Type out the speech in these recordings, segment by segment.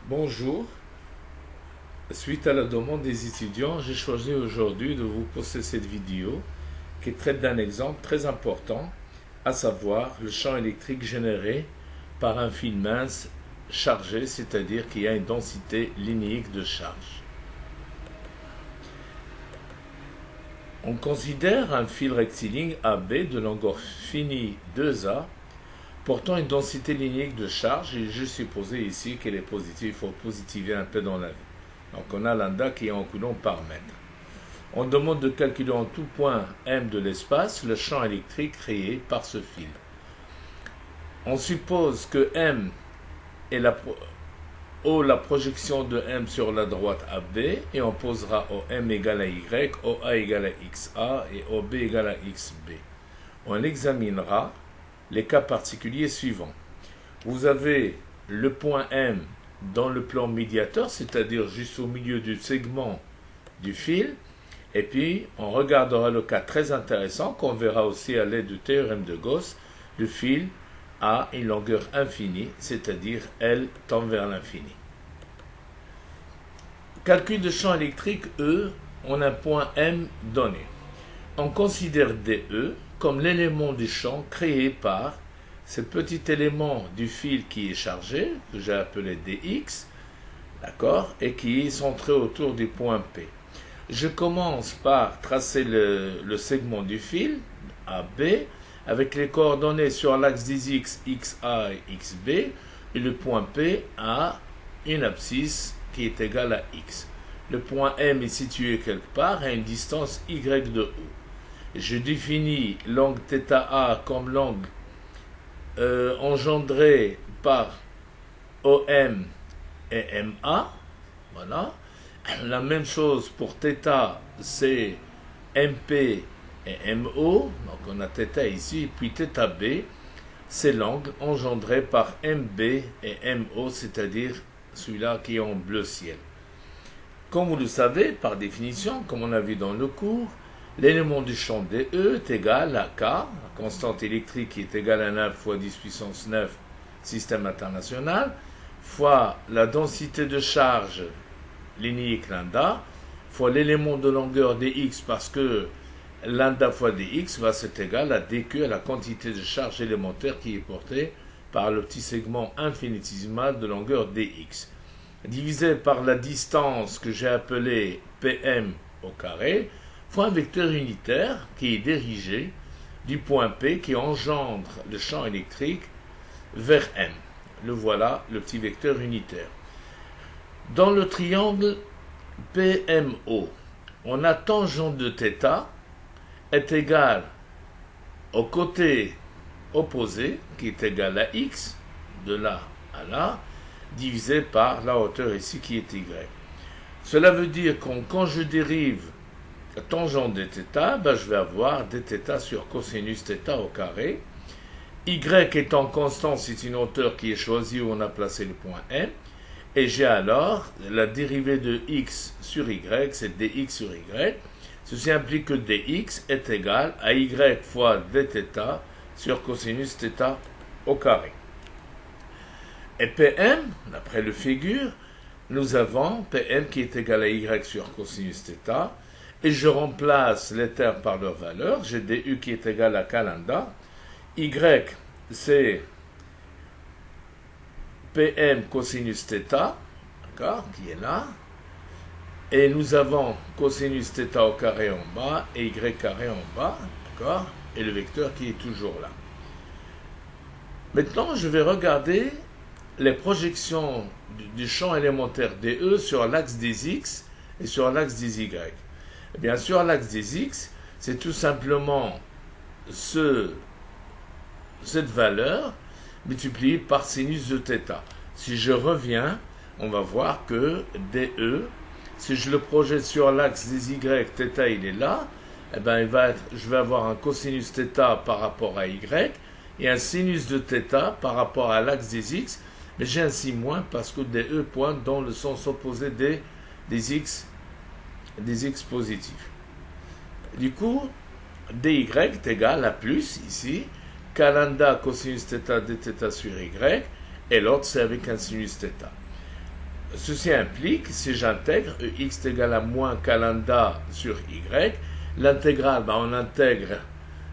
Bonjour, suite à la demande des étudiants, j'ai choisi aujourd'hui de vous poster cette vidéo qui traite d'un exemple très important, à savoir le champ électrique généré par un fil mince chargé, c'est-à-dire qu'il y a une densité linéique de charge. On considère un fil rectiligne AB de longueur finie 2A portant une densité linéique de charge, et je suppose ici qu'elle est positive, il faut positiver un peu dans la vie. Donc on a lambda qui est en coulomb par mètre. On demande de calculer en tout point M de l'espace le champ électrique créé par ce fil. On suppose que M est la projection de M sur la droite AB, et on posera OM égale à Y, OA égale à XA et OB égale à XB. On examinera les cas particuliers suivants. Vous avez le point M dans le plan médiateur, c'est-à-dire juste au milieu du segment du fil, et puis on regardera le cas très intéressant qu'on verra aussi à l'aide du théorème de Gauss. Le fil a une longueur infinie, c'est-à-dire L tend vers l'infini. Calcul de champ électrique E, on a un point M donné. On considère DE comme l'élément du champ créé par ce petit élément du fil qui est chargé, que j'ai appelé dx, d'accord, et qui est centré autour du point P. Je commence par tracer le segment du fil, AB, avec les coordonnées sur l'axe des x, xa et xb, et le point P a une abscisse qui est égale à x. Le point M est situé quelque part à une distance y de O. Je définis l'angle θA comme l'angle engendré par OM et MA. Voilà. La même chose pour θ, c'est MP et MO. Donc on a θ ici, et puis θB, c'est l'angle engendré par MB et MO, c'est-à-dire celui-là qui est en bleu ciel. Comme vous le savez, par définition, comme on a vu dans le cours, l'élément du champ DE est égal à K, la constante électrique qui est égale à 9 fois 10 puissance 9, système international, fois la densité de charge linéique lambda, fois l'élément de longueur dx, parce que lambda fois dx va être égal à dq, à la quantité de charge élémentaire qui est portée par le petit segment infinitésimal de longueur dx, divisé par la distance que j'ai appelée Pm au carré, fois un vecteur unitaire qui est dirigé du point P qui engendre le champ électrique vers M. Le voilà, le petit vecteur unitaire. Dans le triangle PMO, on a tangente de θ est égal au côté opposé, qui est égal à x, de là à là, divisé par la hauteur ici qui est y. Cela veut dire que quand je dérive la tangente de θ, je vais avoir dθ sur cosinus θ au carré. Y étant constant, c'est une hauteur qui est choisie où on a placé le point M. Et j'ai alors la dérivée de x sur y, c'est dx sur y. Ceci implique que dx est égal à y fois dθ sur cosinus θ au carré. Et Pm, d'après le figure, nous avons Pm qui est égal à y sur cosinus θ, et je remplace les termes par leur valeur. J'ai du qui est égal à k lambda. Y, c'est Pm cosinus θ, d'accord, qui est là. Et nous avons cosinus θ au carré en bas et y carré en bas, d'accord, et le vecteur qui est toujours là. Maintenant, je vais regarder les projections du champ élémentaire DE sur l'axe des x et sur l'axe des y. Bien sûr, l'axe des x, c'est tout simplement cette valeur multipliée par sinus de θ. Si je reviens, on va voir que DE, si je le projette sur l'axe des y, θ il est là, eh ben je vais avoir un cosinus θ par rapport à y et un sinus de θ par rapport à l'axe des x, mais j'ai ainsi moins parce que DE pointe dans le sens opposé des x positifs. Du coup, dy est égal à plus ici, k lambda cosinus θ dθ sur y, et l'autre c'est avec un sinus θ. Ceci implique, si j'intègre EX est égal à moins k lambda sur Y, l'intégrale, on intègre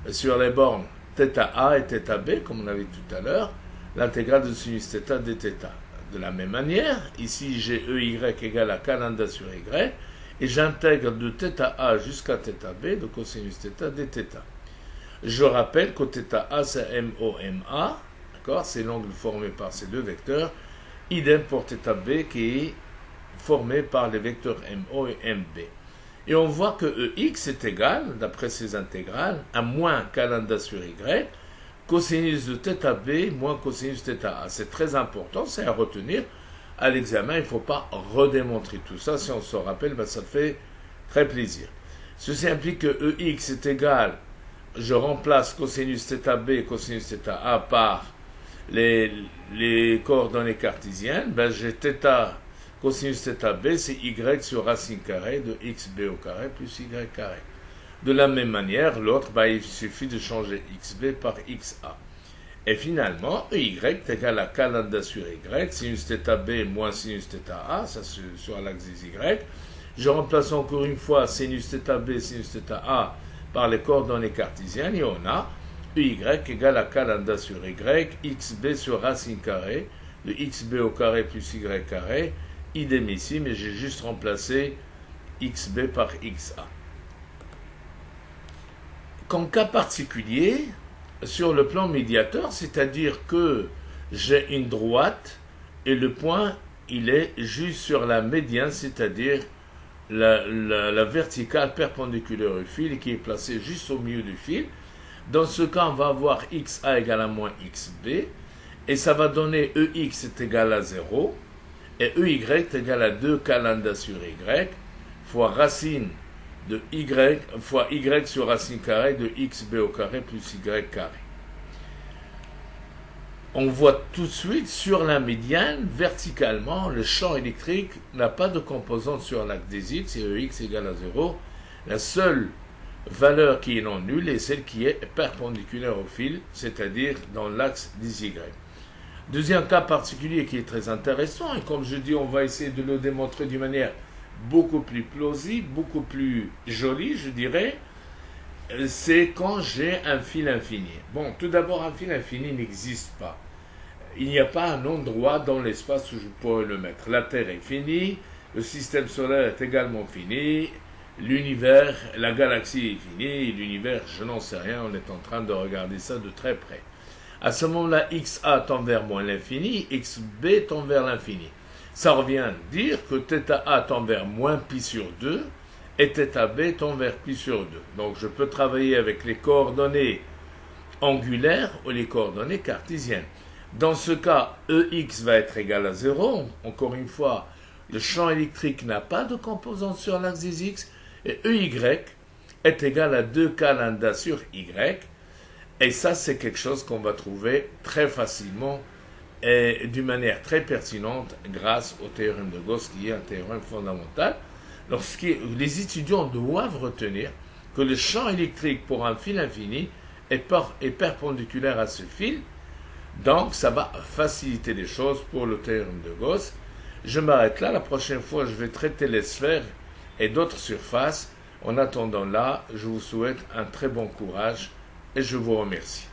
sur les bornes θ A et θ B, comme on a vu tout à l'heure, l'intégrale de sinus θ dθ. De la même manière, ici j'ai EY égale à k lambda sur Y, et j'intègre de θA jusqu'à θB de cosinus θ dθ. Je rappelle qu'au θA c'est MOMA, d'accord, c'est l'angle formé par ces deux vecteurs, idem pour θB qui est formé par les vecteurs MO et MB. Et on voit que EX est égal, d'après ces intégrales, à moins k lambda sur Y, cosinus de θB moins cosinus θA. C'est très important, c'est à retenir. À l'examen, il ne faut pas redémontrer tout ça. Si on se rappelle, ça fait très plaisir. Ceci implique que EX est égal, je remplace cosinus θB et cosinus θA par les coordonnées cartésiennes. J'ai θ cosinus θB, c'est Y sur racine carrée de XB au carré plus Y carré. De la même manière, l'autre, il suffit de changer XB par XA. Et finalement, EY est égal à k lambda sur Y, sinus θB moins sinus θA, ça sur l'axe des Y. Je remplace encore une fois sinus θB, sinus θA par les coordonnées cartésiennes et on a EY égale à k lambda sur Y, XB sur racine carrée de XB au carré plus Y carré, idem ici, mais j'ai juste remplacé XB par XA. Comme cas particulier, sur le plan médiateur, c'est-à-dire que j'ai une droite et le point, il est juste sur la médiane, c'est-à-dire la verticale perpendiculaire au fil et qui est placée juste au milieu du fil. Dans ce cas, on va avoir XA égale à moins XB et ça va donner EX est égal à 0 et EY est égal à 2k lambda sur Y fois racine de Y fois Y sur racine carrée de XB au carré plus Y carré. On voit tout de suite sur la médiane, verticalement, le champ électrique n'a pas de composante sur l'axe des X et EX égale à 0. La seule valeur qui est non nulle est celle qui est perpendiculaire au fil, c'est-à-dire dans l'axe des Y. Deuxième cas particulier qui est très intéressant, et comme je dis, on va essayer de le démontrer d'une manière beaucoup plus plausible, beaucoup plus jolie, je dirais, c'est quand j'ai un fil infini. Bon, tout d'abord, un fil infini n'existe pas. Il n'y a pas un endroit dans l'espace où je pourrais le mettre. La Terre est finie, le système solaire est également fini, l'univers, la galaxie est finie, l'univers, je n'en sais rien, on est en train de regarder ça de très près. À ce moment-là, XA tend vers moins l'infini, XB tend vers l'infini. Ça revient à dire que θA tend vers moins pi sur 2 et θB tend vers pi sur 2. Donc je peux travailler avec les coordonnées angulaires ou les coordonnées cartésiennes. Dans ce cas, EX va être égal à 0. Encore une fois, le champ électrique n'a pas de composante sur l'axe des X. Et EY est égal à 2k lambda sur Y. Et ça, c'est quelque chose qu'on va trouver très facilement et d'une manière très pertinente grâce au théorème de Gauss qui est un théorème fondamental. Les étudiants doivent retenir que le champ électrique pour un fil infini est perpendiculaire à ce fil. Donc, ça va faciliter les choses pour le théorème de Gauss. Je m'arrête là. La prochaine fois, je vais traiter les sphères et d'autres surfaces. En attendant là, je vous souhaite un très bon courage et je vous remercie.